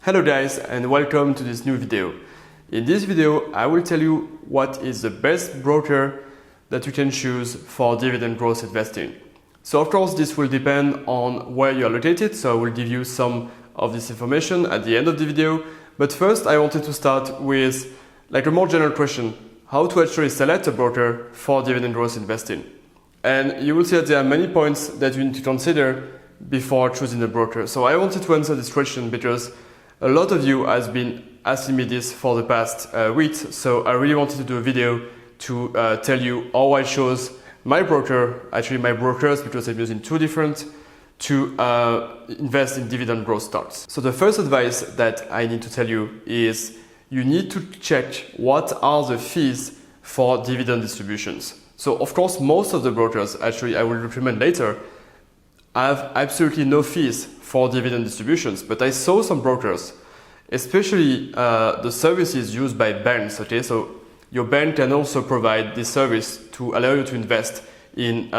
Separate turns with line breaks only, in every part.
Hello guys and welcome to this new video. In this video I will tell you what is the best broker that you can choose for dividend growth investing. So of course this will depend on where you are located, so I will give you some of this information at the end of the video. But first I wanted to start with a more general question: how to actually select a broker for dividend growth investing. And you will see that there are many points that you need to consider before choosing a broker. So I wanted to answer this question because a lot of you has been asking me this for the past weeks, so I really wanted to do a video to tell you how I chose my broker, actually my brokers, because I'm using two different, to invest in dividend growth stocks. So the first advice that I need to tell you is you need to check what are the fees for dividend distributions. So of course most of the brokers, actually I will recommend later, have absolutely no fees for dividend distributions, but I saw some brokers, especially the services used by banks. Okay, so your bank can also provide this service to allow you to invest in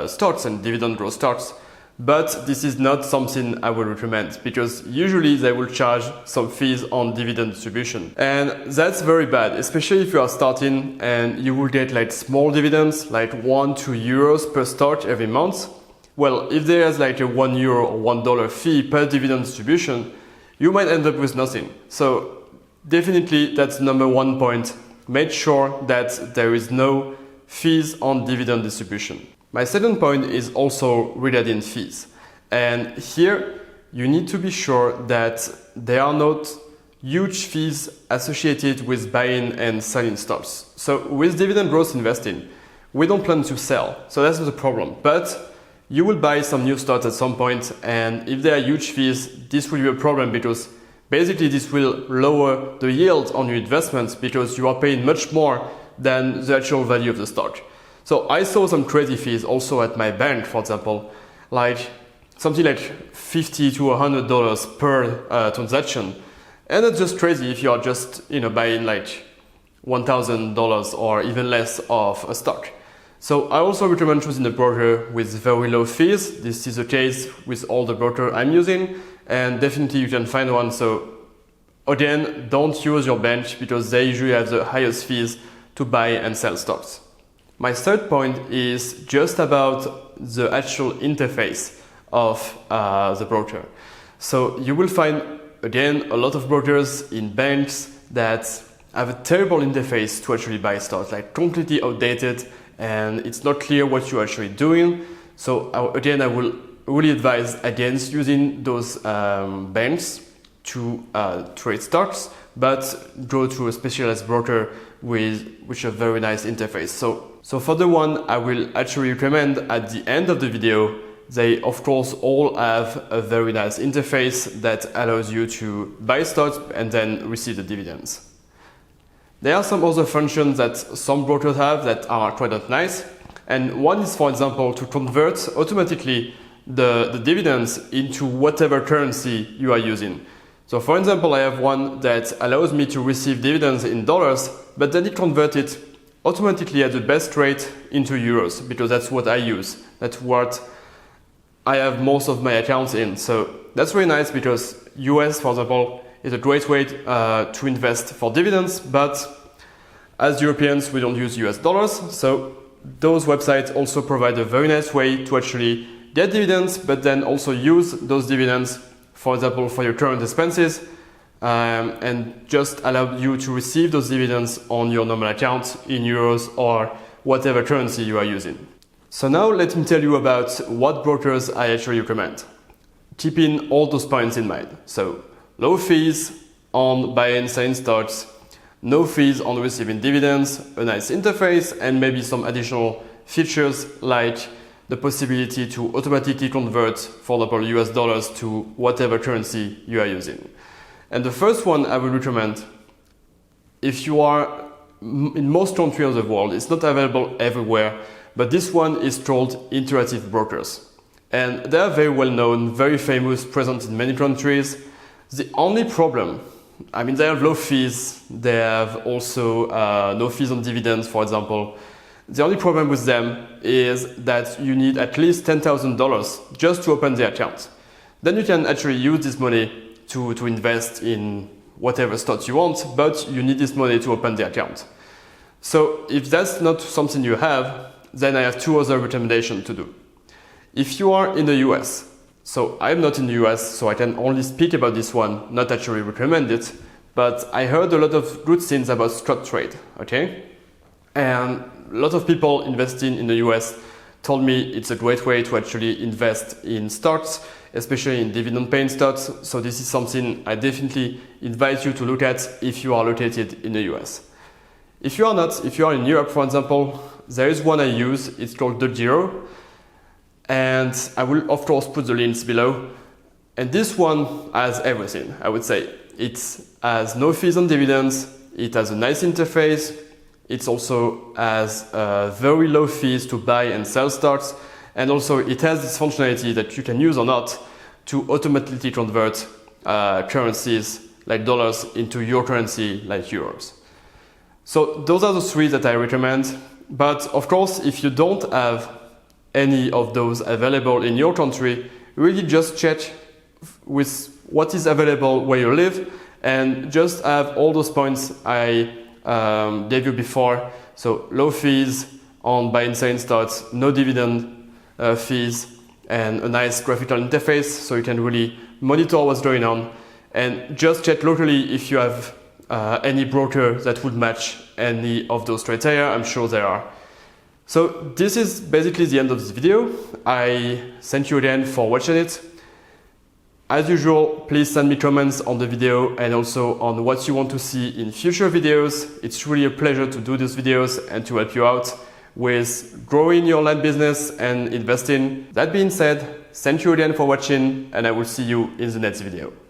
stocks and dividend growth stocks, but this is not something I would recommend because usually they will charge some fees on dividend distribution, and that's very bad, especially if you are starting and you will get small dividends, like 1-2 euros per stock every month. Well, if there is a €1 or $1 fee per dividend distribution, you might end up with nothing. So definitely that's number one point. Make sure that there is no fees on dividend distribution. My second point is also regarding fees. And here you need to be sure that there are not huge fees associated with buying and selling stocks. So with dividend growth investing, we don't plan to sell. So that's not a problem. But you will buy some new stocks at some point, and if there are huge fees, this will be a problem because basically this will lower the yield on your investments because you are paying much more than the actual value of the stock. So I saw some crazy fees also at my bank, for example, something like $50 to $100 per transaction. And that's just crazy if you are just buying $1,000 or even less of a stock. So I also recommend choosing a broker with very low fees. This is the case with all the brokers I'm using, and definitely you can find one. So again, don't use your bank because they usually have the highest fees to buy and sell stocks. My third point is just about the actual interface of the broker. So you will find, again, a lot of brokers in banks that have a terrible interface to actually buy stocks, completely outdated, and it's not clear what you're actually doing. So again, I will really advise against using those banks to trade stocks, but go to a specialized broker with a very nice interface. So for the one I will actually recommend at the end of the video, they of course all have a very nice interface that allows you to buy stocks and then receive the dividends. There are some other functions that some brokers have that are quite nice, and one is, for example, to convert automatically the dividends into whatever currency you are using. So for example, I have one that allows me to receive dividends in dollars, but then it converts it automatically at the best rate into euros because that's what I use. That's what I have most of my accounts in. So that's very nice because US, for example, is a great way to invest for dividends, but as Europeans we don't use US dollars, so those websites also provide a very nice way to actually get dividends, but then also use those dividends, for example, for your current expenses, and just allow you to receive those dividends on your normal account in euros or whatever currency you are using. So now let me tell you about what brokers I actually recommend, keeping all those points in mind. So low fees on buying and selling stocks, no fees on receiving dividends, a nice interface, and maybe some additional features like the possibility to automatically convert, for example, US dollars to whatever currency you are using. And the first one I would recommend, if you are in most countries of the world, it's not available everywhere, but this one is called Interactive Brokers. And they are very well known, very famous, present in many countries. The only problem, they have low fees, they have also no fees on dividends, for example. The only problem with them is that you need at least $10,000 just to open the account. Then you can actually use this money to invest in whatever stocks you want, but you need this money to open the account. So if that's not something you have, then I have two other recommendations to do. If you are in the US, so I'm not in the US, so I can only speak about this one, not actually recommend it, but I heard a lot of good things about stock trade, okay? And a lot of people investing in the US told me it's a great way to actually invest in stocks, especially in dividend paying stocks. So this is something I definitely invite you to look at if you are located in the US. If you are not, if you are in Europe, for example, there is one I use, it's called the Giro. And I will of course put the links below. And this one has everything, I would say. It has no fees on dividends, it has a nice interface, it also has very low fees to buy and sell stocks, and also it has this functionality that you can use or not to automatically convert currencies like dollars into your currency like euros. So those are the three that I recommend, but of course if you don't have any of those available in your country, really just check with what is available where you live and just have all those points I gave you before. So low fees on buy and selling stocks, no dividend fees, and a nice graphical interface so you can really monitor what's going on. And just check locally if you have any broker that would match any of those criteria. I'm sure there are. So this is basically the end of this video. I thank you again for watching it. As usual, please send me comments on the video and also on what you want to see in future videos. It's really a pleasure to do these videos and to help you out with growing your land business and investing. That being said, thank you again for watching, and I will see you in the next video.